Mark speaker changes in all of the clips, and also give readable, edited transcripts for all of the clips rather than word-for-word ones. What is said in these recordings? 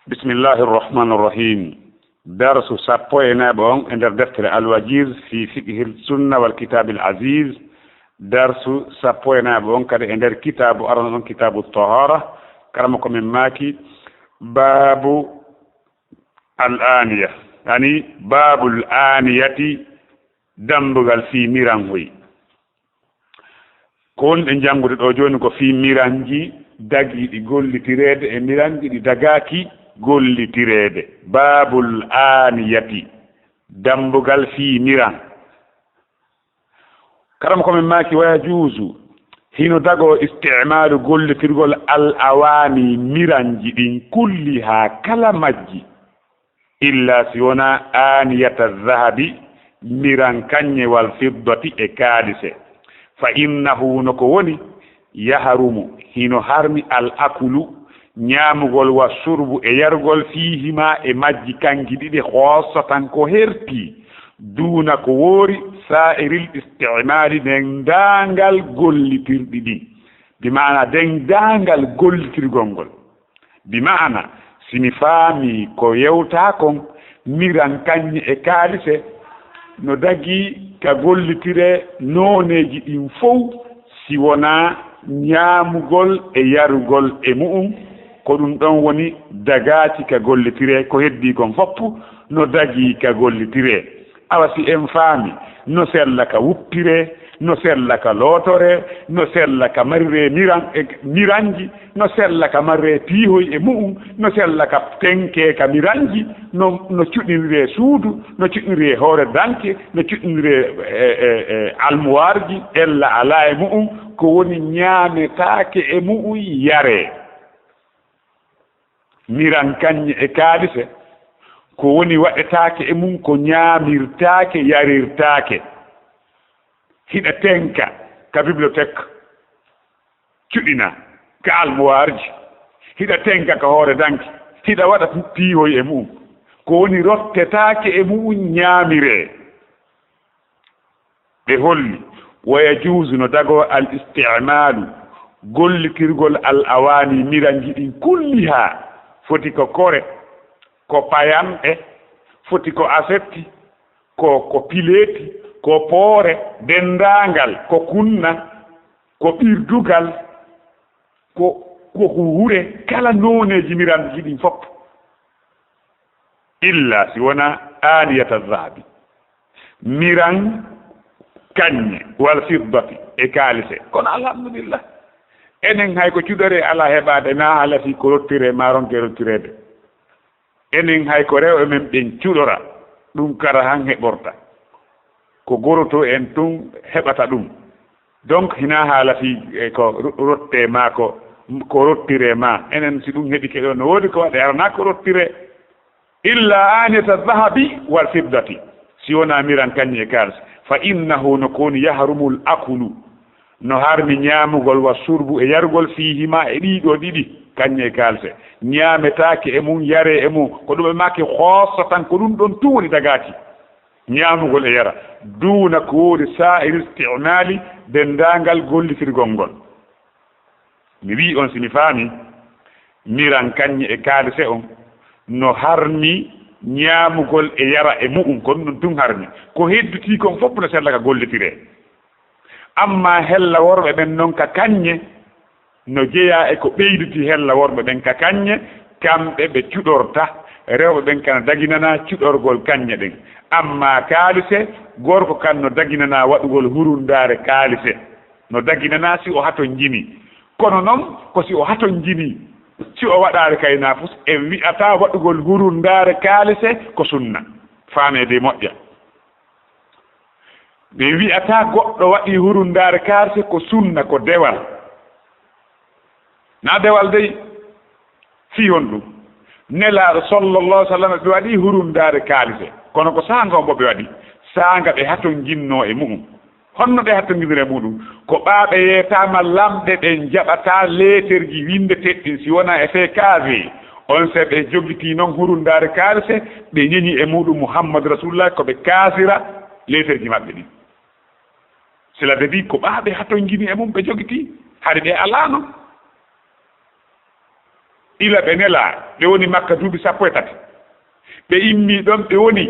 Speaker 1: بسم الله الرحمن الرحيم. درس سابوينا بون عند دفتر الوجيز في فقه السنة والكتاب العزيز. درس سابوينا بون كده عند الكتاب أرنا كتاب الطهارة كرمكم من ماكي باب الآنية، يعني باب الآنية دمبغال في ميرانوي كون إن جانغو دو جوني في ميرانجي dagi di gollitirede e mirangi di dagaki gollitirede. Babul aniyati dambugal fi miran karam ko min maki waya juzu hino dago isti'malu gollitirgol al awani miranji din kulliha kala majji illa siwana aniyata dhahabi miran kanye wal fiddati e kadise fa innahu noko woni yaharumu hino harmi al akulu nyamugol wa surbu e yargol fihima e majji kangi didi khossatan ko herti duna ko wori sa'iril istimali dendangal gollitirdi di bi maana dendangal gollitirgongol bi maana simi fami ko yewta kon miran kanyi e kalise no dagi ka gollitire noneji din fow si wona ñaamugol e yarugol e mu'um ko ɗum ɗon woni dagati ka gollitire ko heddi kon foppu no dagi ka gollitire awa si en faami no sella ka wuppire no sella ka lootore no sella ka marire miranji no sella ka marire piihoy e mu'um no sella ka tenke ka miranji no cuɗinire suudu no cuɗinire hoore danke no cuɗinire almuwarji ella ala e mu'um ko woni ñaametaake e mu'um yare miran kañƴe e kaalise ko woni waɗetaake e mum ko ñaamirtaake yarirtaake hiɗa tenka ka bibliothèque cuɗina ka almoirji hiɗa tenka ka hoore danke hiɗa waɗa piihoy e mum ko woni rottetaake e mum ñaamire ɓe holli ويجوز ندغو الاستعمال gollitirgol al awani miranji din kulliha foti ko kore ko payamɓe foti ko asetti ko pileti ko poore dendangal ko kunna ko ɓirdugal ko hure kala noneji miranji din fop illa si wona aniyata dhahabi miran kanye wal fiddati e kalise kono alhamdulillah enen hay ko cuɗore ala heɓade na halati ko rottire maronke rottirede enen hay ko rewɓe men ɓen cuɗora ɗum kara han heɓorta ko goroto en tun heɓata ɗum donc hina haalati ko rotte ma ko rottire ma enen si ɗum heɓi keɗo no woodi ko waɗe arana ko rottire illa aniyata dhahabi wal fiddati si wona miran kanye e kalise fa innahu nokoni yahrumul akulu no harmi ñaamugol wa surbu e yargol fihima e ɗiɗo ɗiɗi kañƴe kalse ñaametake e mum yare e mum ko ɗum e make hoossa tan ko ɗum ɗon tuwoni dagati ñaamugol e yara duuna ko woodi sa'ir istimali dendangal gollitirgol ngol mi wi on simi faami miran kañƴe e kalse on no harmi ñaamugol e yara e mu'um ko ɗum tun harmi ko hedduti kon fof no sella ka gollitire amma hella worɓe ɓen noon ka kañƴe no jeeya e ko ɓeyduti hella worɓe ɓen ka kañƴe kamɓe ɓe cuɗorta rewɓe ɓen kana daginana cuɗorgol kañƴe ɗen amma kaalise gorko kan no daginana waɗugol hurundare kaalise no daginana si o haton jini kono noon ko si o haton jini si o waɗaare kay nafus en wi'ata waɗugol hurundare kaalise ko sunna faamede moƴƴa ɓe wi'ata goɗɗo waɗi hurundare kaalise ko sunna ko dewal na dewal dey fi hon ɗum nelaaɗo sallallahu sallam ɓe waɗi hurundare kaalise kono ko saanga on bo ɓe waɗi saanga ɓe haton jinno e muɗum honno ɓe hattondinire e muɗum ko ɓaaɓe yeetama lamɗe ɓen jaɓata leeterji windeteɗɗin si wona e fe kaase on se ɓe jogiti noon hurundare kaalise ɓe ñeñi e muɗum mouhammadou rasulullah koɓe kaasira leeterji maɓɓe ɗin cela veut dire ko ɓaaɓe haton jini e mum ɓe jogiti haade ɓe alano ila ɓe nela ɓe woni makka duuɓi 13 ɓe immi ɗon ɓe woni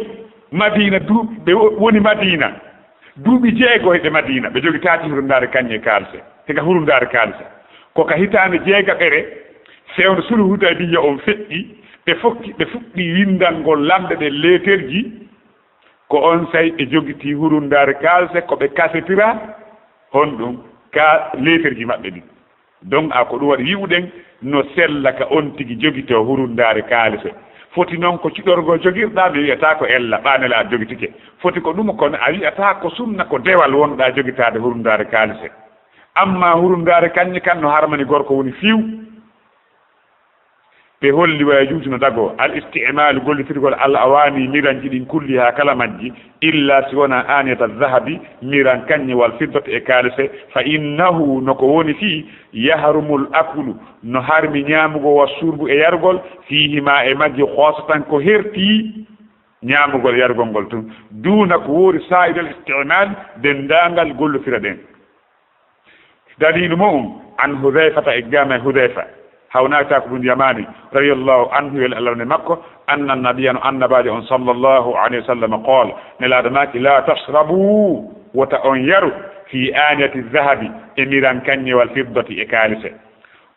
Speaker 1: madina duuɓi ɓe woni madina duuɓi 6 ɓe madina ɓe jogi taati hurundare kañƴe kalse hega hurundare kalse koka hitande 6 fewno sulhu hudaybiya on feƴƴi ɓe fuɗɗi windangol lamɗe ɗe leeterji ko on say ɓe jogiti hurundare kalse ko ɓe kasetira hon ɗum ka leeterji maɓɓe ɗin donc a ko ɗum waɗi yiwɗen no sellaka on tigi jogito hurundare kalse foti noon ko ciɗorgol jogirɗa mi wiyata ko ella ɓanela a jogitike foti ko ɗum kono a wiyata ko sunna ko dewal wonɗa jogitade hurundare kalse amma hurundare kañƴe kan no harmani gorko woni fiw ɓe holli waya juuti no dago al istimalu gollitirgol al awani miranji ɗin kulli ha kala majji illa si wona aniyata zahabi miran kañƴe wal fiddata e kalise fa innahu noko woni fi yahrumul akulu no harmi ñamugo wa surbu e yargol fihima e majji hoosatan ko herti ñamugol yargol ngol tun duna ko woori sa'idal istimal dendangal gollotira ɗen dalilu mo an hudayfata e gama hudayfa hawnata ko ɗum yamani radiyallahu anhu wel allah ne makko anna nabiya no annabajo on sallllahu alayhi wa sallam qala nelaɗo maki la tasrabu wota on yaru fi aniyati zahabi e miran kañƴe wal fiddati e kalise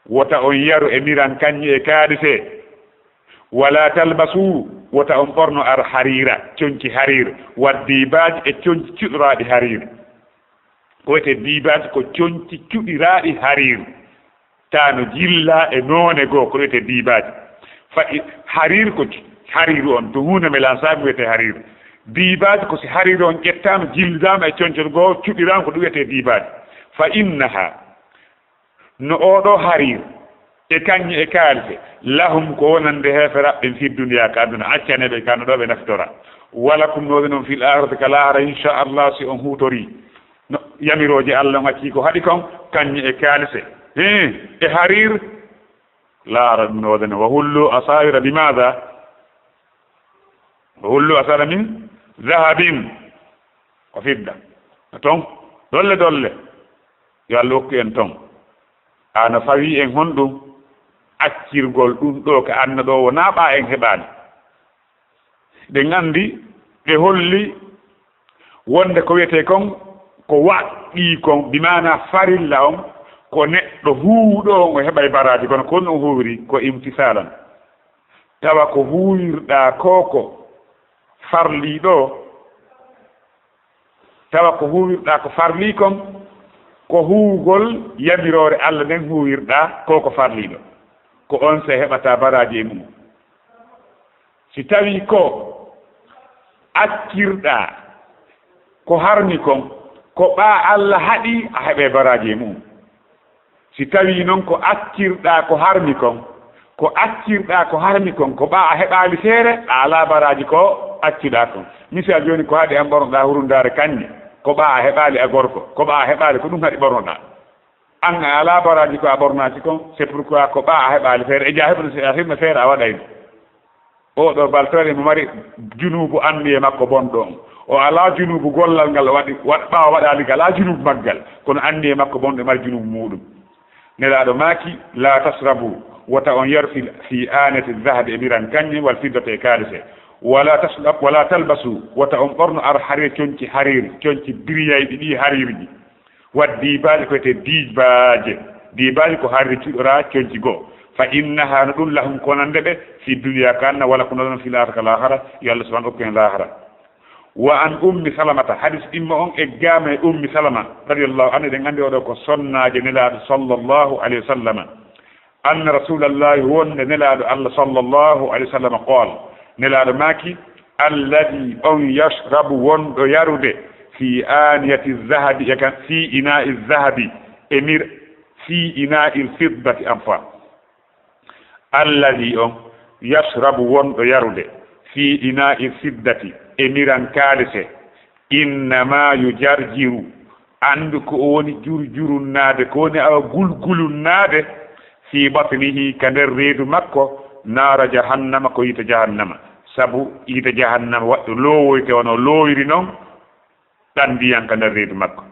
Speaker 1: wota on yaru e miran kañƴe e kalise wala talbasu wota on ɓorno ar harira coñci harir wat dibaji e coñci cuɗoraɗi harir ko wiyete dibaji ko coñci cuɗiraɗi harir tano jilla e noone goo ko wiyete dibaji fayi harir ko hariru on to hunde melan sabi wiyete harir dibaji ko si harir on ƴettama jildama e coñcol goo cuɗirama ko ɗum wiyete dibaji fa innaha no oɗo harir e kañƴe e kalise lahum ko wonande heferaɓɓen fi duniya ka aduna accaneɓe kano ɗo ɓe naftora wala kum noɓe noon fil akhirati ka lahara inchallah si on hutori no yamiroje allah on acci ko haɗi kon kañƴe e kalise e harir laara ɗum noodene wa hullu asawira bimada wa hullu asawira min zahabin ko fidda ton dolle yo allah hokku en ton ana fawi en honɗum accirgol ɗum ɗo ko anna ɗo wona ɓa en heɓani ɓe gandi ɓe holli wonde ko wiyete kon ko waɗɗi kon bimana farilla on ko neɗɗo huuɗo on o heɓa baraji kono kon on huuri ko imtisalan tawa ko huwirɗa koko farliɗo tawa ko huwirɗa ko farli kon ko huugol yamirore allah nden huwirɗa koko farliɗo ko on se heɓata baraji e mum si tawi ko accirɗa ko harmi kon ko ɓa allah haɗi a heɓe baraji e mum si tawi noon ko accirɗa ko harmi kon ko accirɗa ko harmi kon ko ɓa a heɓali feere a ala baraji ko acciɗa kon misal joni ko haɗi an ɓornoɗa hurundare kañƴe ko ɓa a heɓali a gorko ko ɓa a heɓali ko ɗum haɗi ɓornoɗa an a ala baraji ko a ɓornaki kon c'est pourquoi ko ɓa a heɓali feere e ja heɓno feere a waɗayno oɗo baltore mo mari junubu anndi e makko bonɗo on o ala junubu gollal ngal waɗi ɓawa waɗali ngal ala junubu maggal kono anndi e makko bonɗo mari junubu muɗum nelaɗo maaki la tasrabu wota on yar fi anati zahabi e miran kañƴe wal fiddata e kalise wala talbasu wota on ɓorno ar harir coñci biriyayɗi ɗi harirji wat dibaji ko wiyete dibaji ko harir cuɗora coñci goo fa innaha no ɗum lahum konande ɓe fi duniya kanna wala ko noon fi laata ka lahara yo allah subahana okku en lahara wa an ummi salamata hadis ɗimma on e gaama e ummi salama radiallahu anhu eɗen anndi oɗo ko sonnaje nelaaɗo sallllahu alayhi wa sallam anna rasulallahi wonde nelaaɗo allah sallllahu alayhi wa sallam qaal nelaaɗo maaki alladi on yashrabu wonɗo yarude fi aniyati zahabi e kan fi ina'i zahabi emir fi ina'i fiddati enfin alladi on yashrabu wonɗo yarude fi ina'i fiddati emiran kalise innama yujarjiru andu ko woni jurjurunnade ko woni awa gulgulunnade fi batnihi ka nder reedu makko naara jahannama ko yita jahannama sabu yita jahannama waɗɗo lowoyte wono lowiri noon ɗan ndiyan ka nder reedu makko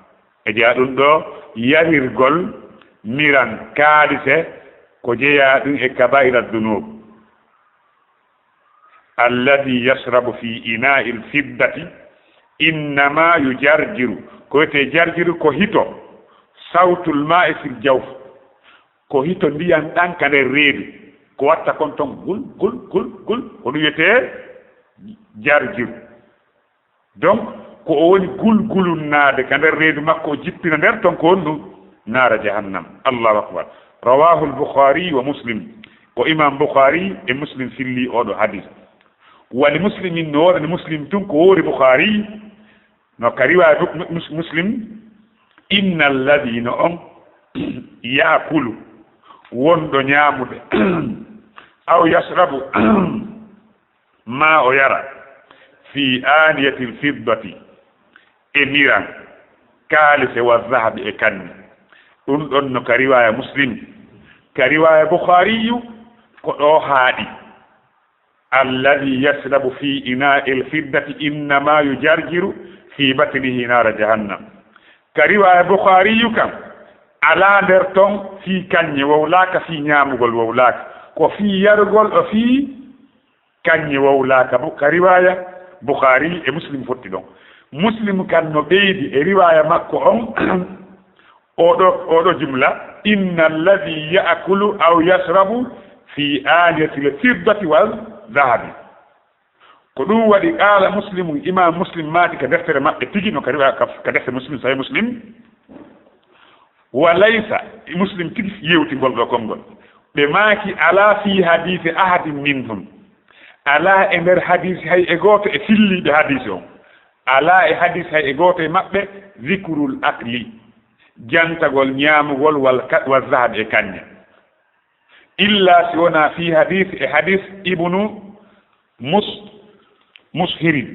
Speaker 1: e jeya ɗum ɗo yarirgol miran kalise ko jeya ɗum e kabaira dunub alladi yashrabu fi ina'i lfiddati innama yujarjiru ko wiyete jarjiru ko hito sawtul ma'i fil jawf ko hito ndiyan ɗan ka nder reedu ko watta kon ton gul gul gul gul ko ɗum wiyete jarjiru donc ko o woni gulgulun naade ka nder reedu makko o jippina nder ton ko woni ɗum naara jahannam. Allahu akbar. rawahu al-bukhari wa muslim ko imam bukhari e muslim filli oɗo hadith wali muslimin no woɗani muslim tun ko woori bukhari no ka riwaya muslim inna alladina on yaakulu wonɗo ñaamude aw yashrabu ma o yara fi aniyati lfiddati e miran kaalise wa zahabi e kanni ɗum ɗon no ka riwaya muslim ka riwaya bukhariyu ko ɗo haaɗi alladi yashrabu fi ina'i lfiddati innama yujarjiru fi batnihi nara jahannam ka riwaya bukhariyu kam ala nder ton fi kañƴe wowlaaka fi ñaamugol wowlaaka ko fi yargol o fi kañƴe wowlaaka ka riwaya bukhari e muslim fotti ɗon muslim kan no ɓeydi e riwaya makko on oɗo jumla inna alladi yaakulu aw yashrabu fi aniyati lfiddati wal dahabi ko ɗum waɗi qaala muslimu imam muslim maati ka deftere maɓɓe tigi no ka riwaya ka deftere muslim sahih muslim wa laysa muslim tigi yewti ngol ɗo konngol ɓe maaki ala fi hadise ahadin minhum ala e nder hadise hay e gooto e filliɓe hadise on ala e hadise hay e gooto e maɓɓe zikrul akli jantagol ñaamugol wal zahab e kanñe illa si wona fi hadise e hadise ibnu mushirin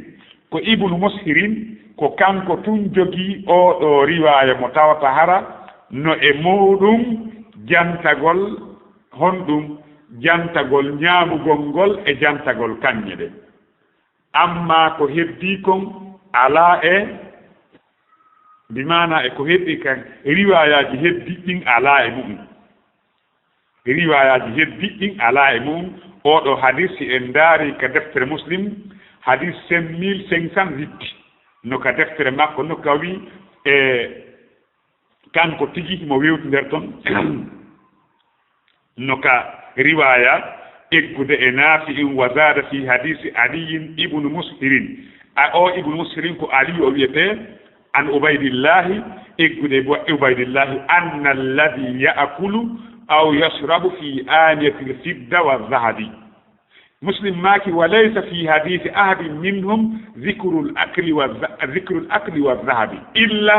Speaker 1: ko ibnu mushirin ko kanko tun jogii oɗo riwaya mo tawata hara no e muɗum jantagol honɗum jantagol ñaamugol ngol e jantagol kanñe ɗe amma ko heddi kon ala e bimana e ko heddi kan riwayaji heddi ɗin ala e mum riwayaji heddi ɗin ala e mum oɗo hadis si en daari ka deftere muslim hadis 5508 no ka deftere makko no ka wi e kanko tigi mo wewti nder ton no ka riwaya eggude e naafi'in wa zada fi hadisi aliyin ibnu mushirin o ibnu mushirin ko ali o wiyete an ubaydillahi eggude ubaydillahi anna alladhi ya'kulu aw yashrabu fi aniyati al-fidda wa dhahabi muslim maki wa laysa fi hadisi ahadin minhum dhikru al-akli wa dhahabi illa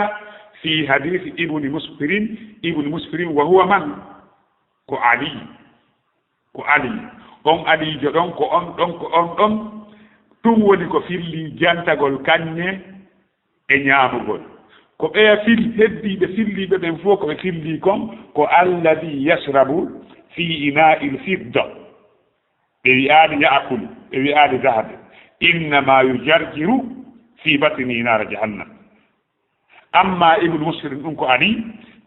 Speaker 1: fi hadisi ibnu mushirin wa huwa man ko ali on ali joɗon ko on ɗon ɗum woni ko filli jantagol kanñe e ñaamugol ko ɓeya heddiɓe filliɓe ɓen fof ko ɓe filli kon ko alladi yashrabu fi ina'i lfidda ɓe wi'aani yaakulu ɓe wi'aani dahabe innama yujarjiru fi batni nara jahannam amma ibnu muslim ɗum ko ani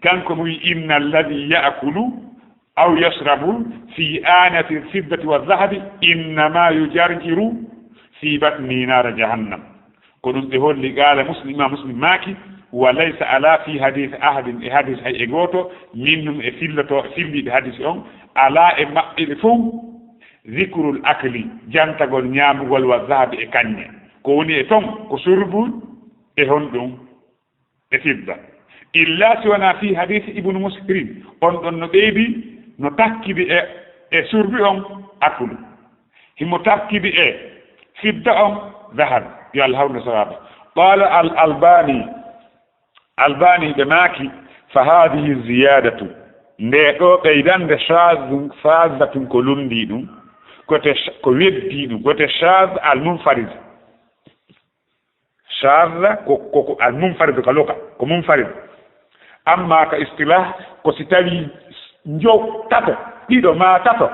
Speaker 1: kanko mo wi inna alladi yaakulu aw yashrabu fi anati lfiddati waldahabi innama yujarjiru fi batni nara jahannam ko ɗum ɓe holli qaala imam muslim maaki wa laysa ala fi hadise ahadin e hadise hay e gooto minhum e filliɓe hadise on ala e maɓɓe ɓe fof zikrul akli jantagol ñaamugol wa dahabi e kanñe ko woni e ton ko surbul e honɗum e fidda illa si wona fi hadise ibnu mushirin on ɗon no ɓeydi no takkidi e surbi on akulu himo takkidi e fidda on dahab yo Allah hawna sawaba qala albani ɓe maaki fa hadihi ziyadatu nde ɗo ɓeydande shadatun ko lundi ɗum ko weddi ɗum kote shad al munfarid shadda ko al munfarid ka loka ko munfarid amma ka istilah ko si tawi njow tato ɗiɗo ma tato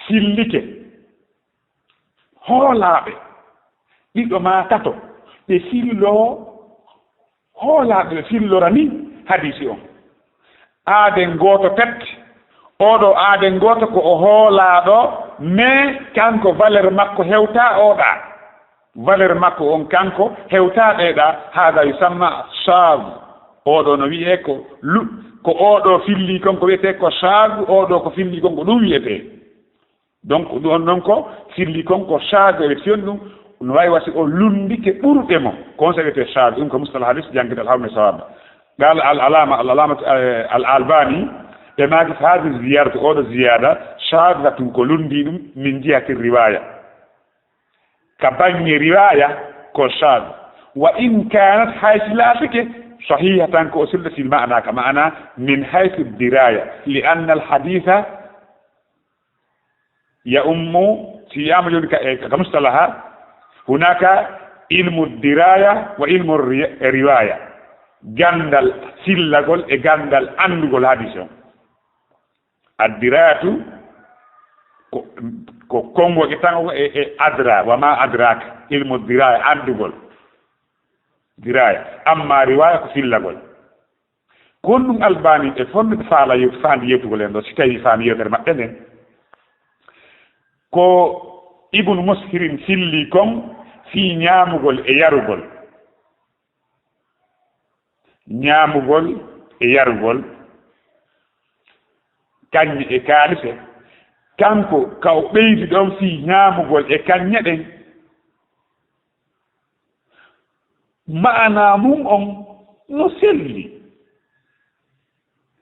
Speaker 1: fillike hoolaaɓe ɗiɗo ma tato ɓe fillo hoolaaɓe ɓe fillora ni hadisi on aaden gooto tette oɗo aaden goto ko o hoolaaɗo mais kanko valeur makko hewta oɗa valeur makko on kanko hewta ɗeɗa hada yusamma charge oɗo no wiye ko ko oɗo filli konko wiyete ko charge oɗo ko filli konko ɗum wiyete donc ɗum on noon ko filli konko charge ɓe fiyon ɗum no wawi wasi o lundike ɓurɗe mo conséquete charge ɗum ko mustalah hadis jangguidal hawme sawaba قال العلامة الألباني بما في هذه الزيارة أو الزيادة شاذة كلندين من جهة الرواية كبني رواية كشاذ وإن كانت حيث لا فكه صحيحة كأسلة المعنى كمعنى من حيث الدراية لأن الحديث يؤم صيام كمصطلح هناك علم الدراية وعلم الرواية gandal sillagol e gandal andugol hadis o addiratu ko kongo e tango e adra wa ma adraka ilmu diraya andugol diraya amma riwaya ko sillagol kon ɗum albani e fonde faala yo faandi yewtugol en ɗo si tawi faami yewtere maɓɓe nden ko ibnu muskirin silli kon fi ñaamugol e yarugol ñaamugol e yarugol kañƴe e kaalise kanko ka o ɓeydi ɗon fii ñaamugol e kaññe ɗen maana mum on no selli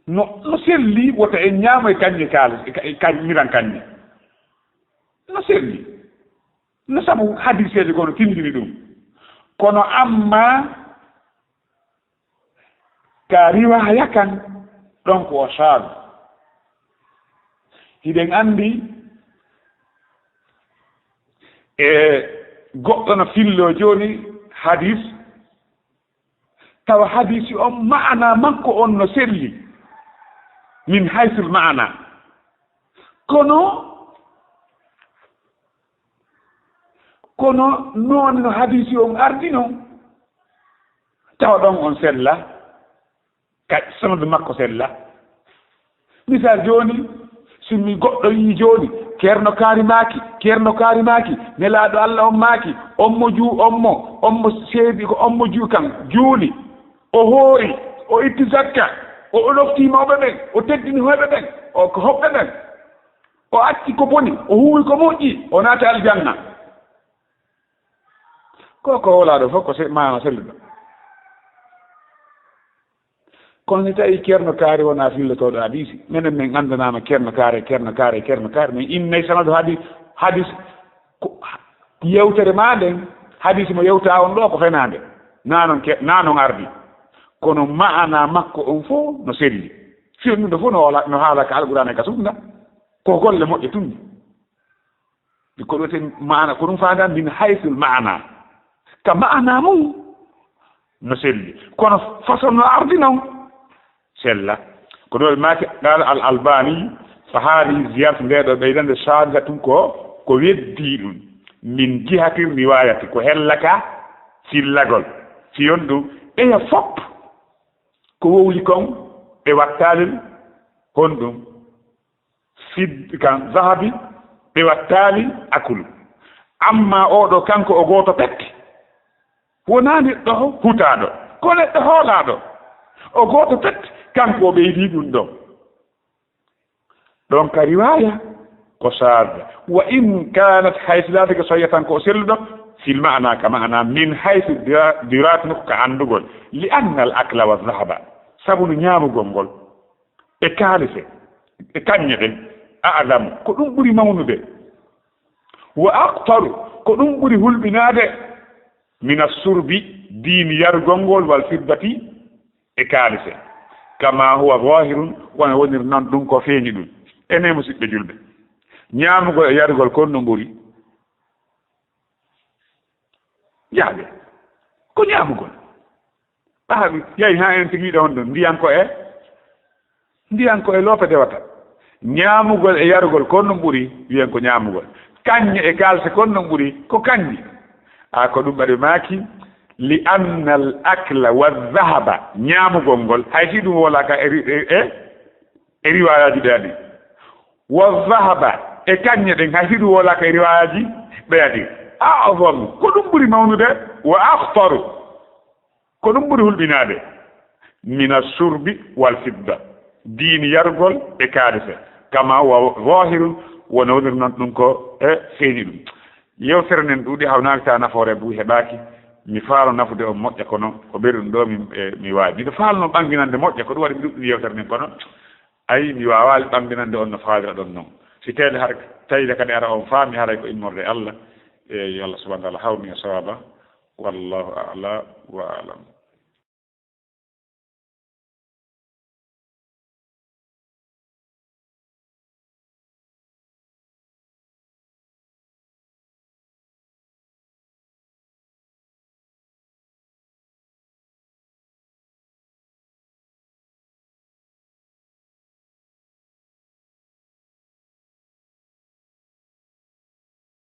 Speaker 1: no selli wota en ñaamo e kañƴe kaalise e kañmiran kañƴe no selli no sabu hadiseeje kono tindiri ɗum kono amma ka riwaya kan ɗon ko o saabi hiɗen anndi e goɗɗo no fillo jooni hadis tawa hadisi on maana makko on no selli min haysul maana kono noon no hadisi on ardi noon tawa ɗon on sella sanadu makko sella misal joni simi goɗɗo yi joni kerno kaari maaki nelaaɗo Allah on maaki onmo seedi ko onmo juu kan juuli o hoori o itti zakka o ɗofti mawɓe ɓen o teddini hoyɓe ɓen o ko hoɓɓe ɓen o acci ko boni o huwi ko moƴƴi o naata aljanna ko wolaaɗo fof ko maana selluɗo kono si tawi ceerno kaari wona fillotoɗo hadisi minen min anndanama ceerno kaari min innayi sanadu hadis yewtere ma nden hadisi mo yewta on ɗo ko fenade nanon ardi kono maana makko on fof no selli fiyonude fof no haala ka alqur'ana ka sunna ko golle moƴƴe tun ko ɗote maana ko ɗum faandan min haysul maana ka maana mum no selli kono façon no ardi noon sella ko ɗo maake qala al albani fa haali ziyartu ndeɗo ɓeydande sadga tun ko weddi ɗum min jihati riwayati ko hellaka sillagol fiyon ɗum ɓeya fopp ko wowli kon ɓe wattalel honɗum fid kan zahabi ɓe wattali akulu amma oɗo kanko o goto pette wona neɗɗo hutaɗo ko neɗɗo hoolaɗo o goto pette kanko o ɓeydi ɗum ɗon ɗon ka riwaya ko sarda wa in kanat haysu latake soya tan ko selluɗo fil ma'na ka ma'na min haysu diratno ka andugol li anna al akla wa dhahaba sabu no ñaamugol ngol e kaalise e kañƴe ɗen a'lamu ko ɗum ɓuri mawnude wa aqtaru ko ɗum ɓuri hulɓinade min assurbi diini yarugol ngol wal fiddati e kaalise kama huwa zahirun wona wonir noon ɗum ko feeñi ɗum ene musidɓe julɓe ñaamugol e yarugol kon no ɓuri jaaɓe ko ñaamugol ɓaaɓi yahi ha en tigiɗo on ɗon ndiyan ko e loopete wata ñaamugol e yarugol kon no ɓuri wiyen ko ñaamugol kañƴe e kalse kon no ɓuri ko kañƴi ko ɗum ɓaɗe maaki li anna al akla wa dhahaba ñaamugol ngol hay si ɗum wolaka e riwayaji ɗe adi والذهب إكاني دين هيدو ولا كيرواجي بيادي أعظم كلهم بري مونده وأخطر كلهم بري البنادة من الشرب والفضة دين يرجل إكارثة كما هو ظاهر ونودر ننكو فينيدو يوسرنن دودي هاوناك تا نافوري بو هباكي mi faalo nafude o moƴƴa kono ko ɓeɗum ɗo mi waawi miɗo faalno ɓanginande moƴƴa ko ɗum waɗi mi ɗuɗɗi yewtere nden kono ayi mi waawali ɓanginande on no faalira ɗon noon si teede har tawide kadi ara on faami haray ko immorde Allah yo Allah subahana taala hawni e sawaba wallahu a'la wa alam